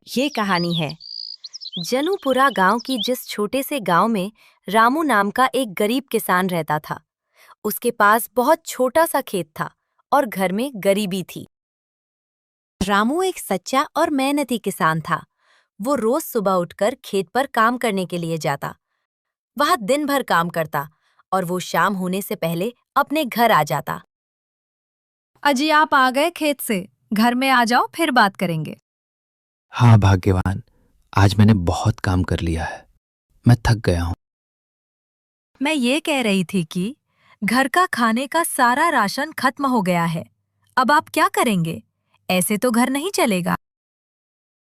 ये कहानी है जनुपुरा गांव की। जिस छोटे से गांव में रामू नाम का एक गरीब किसान रहता था। उसके पास बहुत छोटा सा खेत था और घर में गरीबी थी। रामू एक सच्चा और मेहनती किसान था। वो रोज सुबह उठकर खेत पर काम करने के लिए जाता। वह दिन भर काम करता और वो शाम होने से पहले अपने घर आ जाता। अजी, आप आ गए खेत से। घर में आ जाओ, फिर बात करेंगे। हाँ भाग्यवान, आज मैंने बहुत काम कर लिया है। मैं थक गया हूँ। मैं ये कह रही थी कि घर का खाने का सारा राशन खत्म हो गया है। अब आप क्या करेंगे? ऐसे तो घर नहीं चलेगा।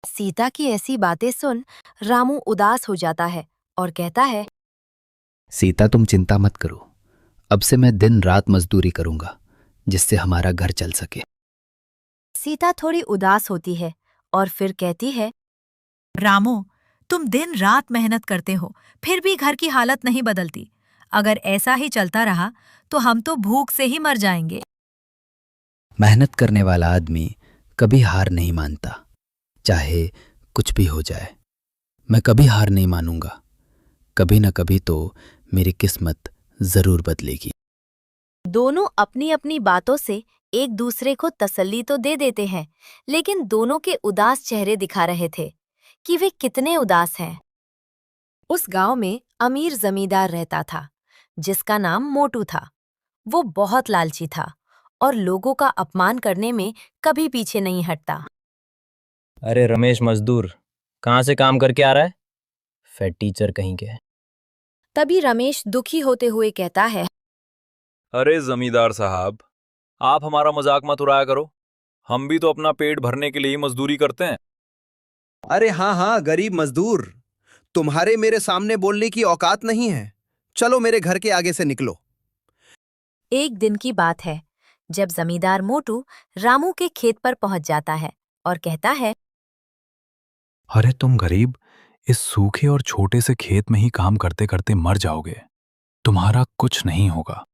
सीता की ऐसी बातें सुन रामू उदास हो जाता है और कहता है, सीता, तुम चिंता मत करो। अब से मैं दिन रात मजदूरी करूंगा, जिससे हमारा घर चल सके। सीता थोड़ी उदास होती है और फिर कहती है, रामू, तुम दिन रात मेहनत करते हो, फिर भी घर की हालत नहीं बदलती। अगर ऐसा ही चलता रहा तो हम तो भूख से ही मर जाएंगे। मेहनत करने वाला आदमी कभी हार नहीं मानता, चाहे कुछ भी हो जाए। मैं कभी हार नहीं मानूंगा। कभी न कभी तो मेरी किस्मत जरूर बदलेगी। दोनों अपनी अपनी बातों से एक दूसरे को तसल्ली तो दे देते हैं, लेकिन दोनों के उदास चेहरे दिखा रहे थे कि वे कितने उदास हैं। उस गांव में अमीर जमींदार रहता था, जिसका नाम मोटू था। वो बहुत लालची था और लोगों का अपमान करने में कभी पीछे नहीं हटता। अरे रमेश मजदूर, कहाँ से काम करके आ रहा है? फेड टीचर कहीं के। तभी रमेश दुखी होते हुए कहता है, अरे जमींदार साहब, आप हमारा मजाक मत उड़ाया करो। हम भी तो अपना पेट भरने के लिए ही मजदूरी करते हैं। अरे हाँ हाँ, गरीब मजदूर, तुम्हारे मेरे सामने बोलने की औकात नहीं है। चलो मेरे घर के आगे से निकलो। एक दिन की बात है जब जमींदार मोटू रामू के खेत पर पहुंच जाता है और कहता है, अरे तुम गरीब, इस सूखे और छोटे से खेत में ही काम करते करते मर जाओगे। तुम्हारा कुछ नहीं होगा।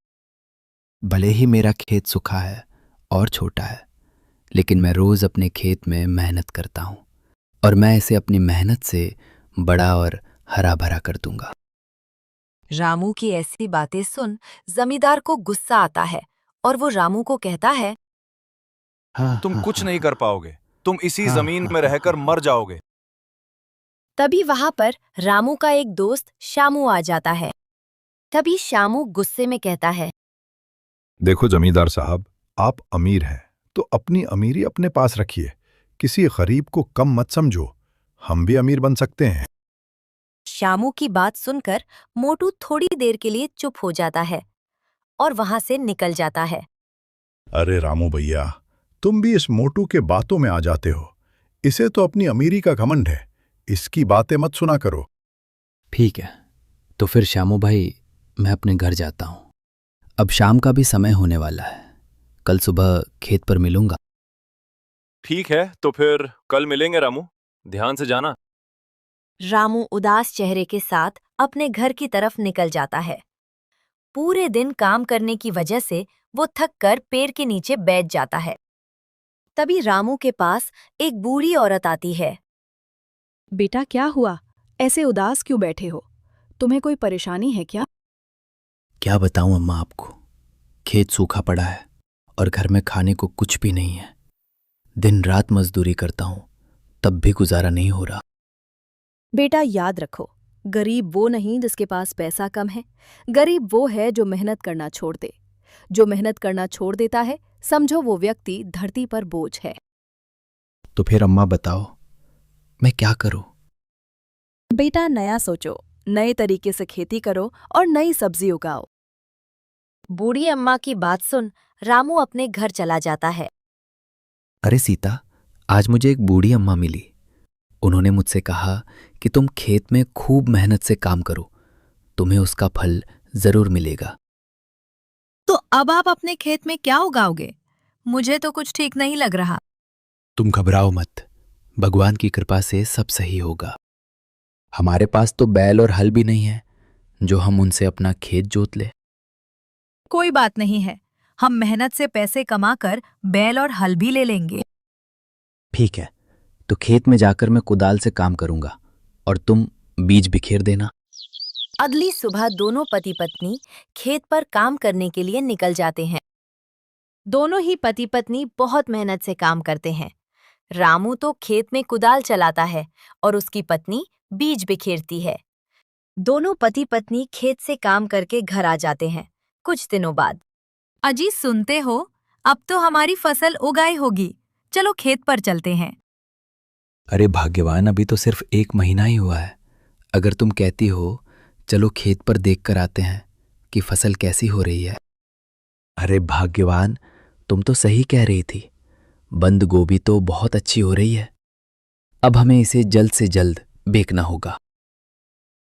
भले ही मेरा खेत सूखा है और छोटा है, लेकिन मैं रोज अपने खेत में मेहनत करता हूँ और मैं इसे अपनी मेहनत से बड़ा और हरा भरा कर दूंगा। रामू की ऐसी बातें सुन जमींदार को गुस्सा आता है और वो रामू को कहता है, तुम कुछ नहीं कर पाओगे। तुम इसी हाँ, जमीन हाँ, में रहकर हाँ, मर जाओगे। तभी वहां पर रामू का एक दोस्त शामू आ जाता है। तभी शामू गुस्से में कहता है, देखो जमींदार साहब, आप अमीर हैं तो अपनी अमीरी अपने पास रखिए। किसी गरीब को कम मत समझो। हम भी अमीर बन सकते हैं। शामू की बात सुनकर मोटू थोड़ी देर के लिए चुप हो जाता है और वहां से निकल जाता है। अरे रामू भैया, तुम भी इस मोटू के बातों में आ जाते हो। इसे तो अपनी अमीरी का घमंड है। इसकी बातें मत सुना करो। ठीक है, तो फिर श्यामू भाई, मैं अपने घर जाता हूँ। अब शाम का भी समय होने वाला है। कल सुबह खेत पर मिलूंगा। ठीक है, तो फिर कल मिलेंगे रामू। ध्यान से जाना। रामू उदास चेहरे के साथ अपने घर की तरफ निकल जाता है। पूरे दिन काम करने की वजह से वो थक कर पेड़ के नीचे बैठ जाता है। तभी रामू के पास एक बूढ़ी औरत आती है। बेटा, क्या हुआ? ऐसे उदास क्यों बैठे हो? तुम्हें कोई परेशानी है क्या? क्या बताऊं अम्मा आपको, खेत सूखा पड़ा है और घर में खाने को कुछ भी नहीं है। दिन रात मजदूरी करता हूं, तब भी गुजारा नहीं हो रहा। बेटा, याद रखो, गरीब वो नहीं जिसके पास पैसा कम है। गरीब वो है जो मेहनत करना छोड़ दे। जो मेहनत करना छोड़ देता है, समझो वो व्यक्ति धरती पर बोझ है। तो फिर अम्मा बताओ, मैं क्या करूं? बेटा, नया सोचो, नए तरीके से खेती करो और नई सब्जी उगाओ। बूढ़ी अम्मा की बात सुन रामू अपने घर चला जाता है। अरे सीता, आज मुझे एक बूढ़ी अम्मा मिली। उन्होंने मुझसे कहा कि तुम खेत में खूब मेहनत से काम करो, तुम्हें उसका फल जरूर मिलेगा। तो अब आप अपने खेत में क्या उगाओगे? मुझे तो कुछ ठीक नहीं लग रहा। तुम घबराओ मत, भगवान की कृपा से सब सही होगा। हमारे पास तो बैल और हल भी नहीं है जो हम उनसे अपना खेत जोत ले। कोई बात नहीं है, हम मेहनत से पैसे कमाकर बैल और हल भी ले लेंगे। ठीक है, तो खेत में जाकर मैं कुदाल से काम करूंगा और तुम बीज बिखेर देना। अगली सुबह दोनों पति पत्नी खेत पर काम करने के लिए निकल जाते हैं। दोनों ही पति पत्नी बहुत मेहनत से काम करते हैं। रामू तो खेत में कुदाल चलाता है और उसकी पत्नी बीज बिखेरती है। दोनों पति पत्नी खेत से काम करके घर आ जाते हैं। कुछ दिनों बाद, अजी सुनते हो, अब तो हमारी फसल उगाई होगी, चलो खेत पर चलते हैं। अरे भाग्यवान, अभी तो सिर्फ 1 महीना ही हुआ है। अगर तुम कहती हो चलो खेत पर देख कर आते हैं कि फसल कैसी हो रही है। अरे भाग्यवान, तुम तो सही कह रही थी, बंद गोभी तो बहुत अच्छी हो रही है। अब हमें इसे जल्द से जल्द बेचना होगा।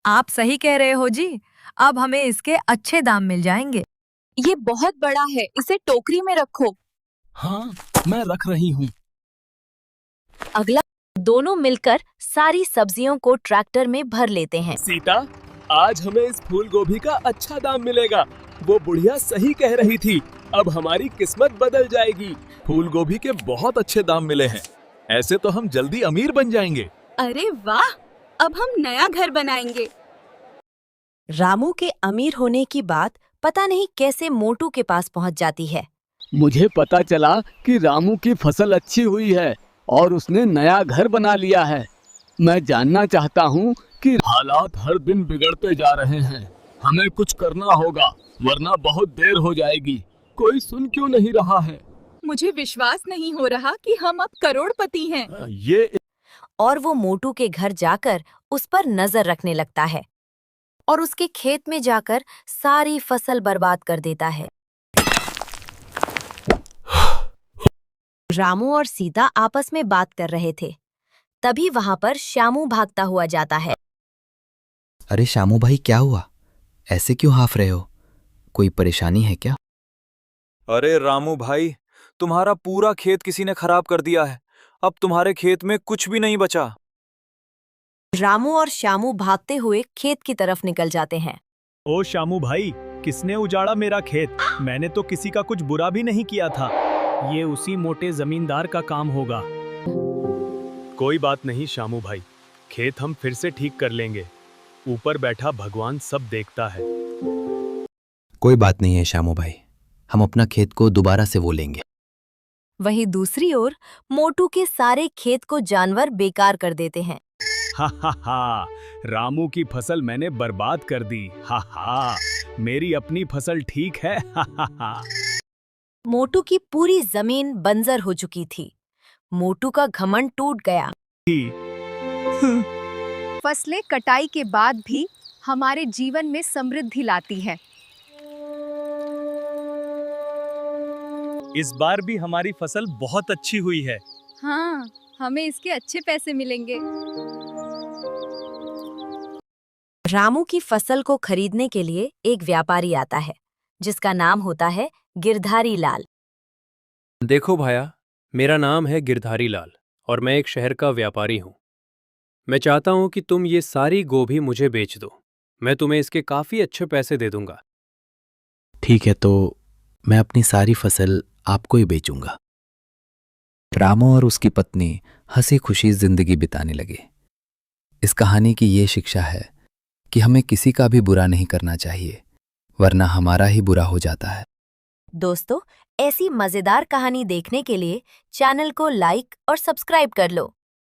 आप सही कह रहे हो जी, अब हमें इसके अच्छे दाम मिल जाएंगे। ये बहुत बड़ा है, इसे टोकरी में रखो। हाँ, मैं रख रही हूँ। अगला दोनों मिलकर सारी सब्जियों को ट्रैक्टर में भर लेते हैं। सीता, आज हमें इस फूल गोभी का अच्छा दाम मिलेगा। वो बुढ़िया सही कह रही थी, अब हमारी किस्मत बदल जाएगी। फूल गोभी के बहुत अच्छे दाम मिले हैं, ऐसे तो हम जल्दी अमीर बन जाएंगे। अरे वाह, अब हम नया घर बनाएंगे। रामू के अमीर होने की बात पता नहीं कैसे मोटू के पास पहुंच जाती है। मुझे पता चला कि रामू की फसल अच्छी हुई है और उसने नया घर बना लिया है। मैं जानना चाहता हूँ कि हालात हर दिन बिगड़ते जा रहे हैं, हमें कुछ करना होगा वरना बहुत देर हो जाएगी। कोई सुन क्यों नहीं रहा है? मुझे विश्वास नहीं हो रहा कि हम अब करोड़पति हैं। और वो मोटू के घर जाकर उस पर नजर रखने लगता है और उसके खेत में जाकर सारी फसल बर्बाद कर देता है। रामू और सीता आपस में बात कर रहे थे, तभी वहां पर श्यामू भागता हुआ जाता है। अरे श्यामू भाई, क्या हुआ? ऐसे क्यों हाफ रहे हो? कोई परेशानी है क्या? अरे रामू भाई, तुम्हारा पूरा खेत किसी ने खराब कर दिया है। अब तुम्हारे खेत में कुछ भी नहीं बचा। रामू और श्यामू भागते हुए खेत की तरफ निकल जाते हैं। ओ श्यामू भाई, किसने उजाड़ा मेरा खेत? मैंने तो किसी का कुछ बुरा भी नहीं किया था। ये उसी मोटे जमींदार का काम होगा। कोई बात नहीं श्यामू भाई, खेत हम फिर से ठीक कर लेंगे। ऊपर बैठा भगवान सब देखता है। कोई बात नहीं है श्यामू भाई, हम अपना खेत को दोबारा से वो लेंगे। वहीं दूसरी ओर मोटू के सारे खेत को जानवर बेकार कर देते हैं। हा हा हा, रामू की फसल मैंने बर्बाद कर दी। हा हा, मेरी अपनी फसल ठीक है। हा हा हा। मोटू की पूरी जमीन बंजर हो चुकी थी। मोटू का घमंड टूट गया। फसलें कटाई के बाद भी हमारे जीवन में समृद्धि लाती है। इस बार भी हमारी फसल बहुत अच्छी हुई है। हाँ, हमें इसके अच्छे पैसे मिलेंगे। रामू की फसल को खरीदने के लिए एक व्यापारी आता है, जिसका नाम होता है गिरधारी लाल। देखो भाया, मेरा नाम है गिरधारी लाल और मैं एक शहर का व्यापारी हूँ। मैं चाहता हूँ कि तुम ये सारी गोभी मुझे बेच दो। मैं तुम्हें इसके काफ़ी अच्छे पैसे दे दूंगा। ठीक है, तो मैं अपनी सारी फसल आपको ही बेचूंगा। रामू और उसकी पत्नी हंसी खुशी जिंदगी बिताने लगे। इस कहानी की ये शिक्षा है कि हमें किसी का भी बुरा नहीं करना चाहिए, वरना हमारा ही बुरा हो जाता है। दोस्तों, ऐसी मजेदार कहानी देखने के लिए चैनल को लाइक और सब्सक्राइब कर लो।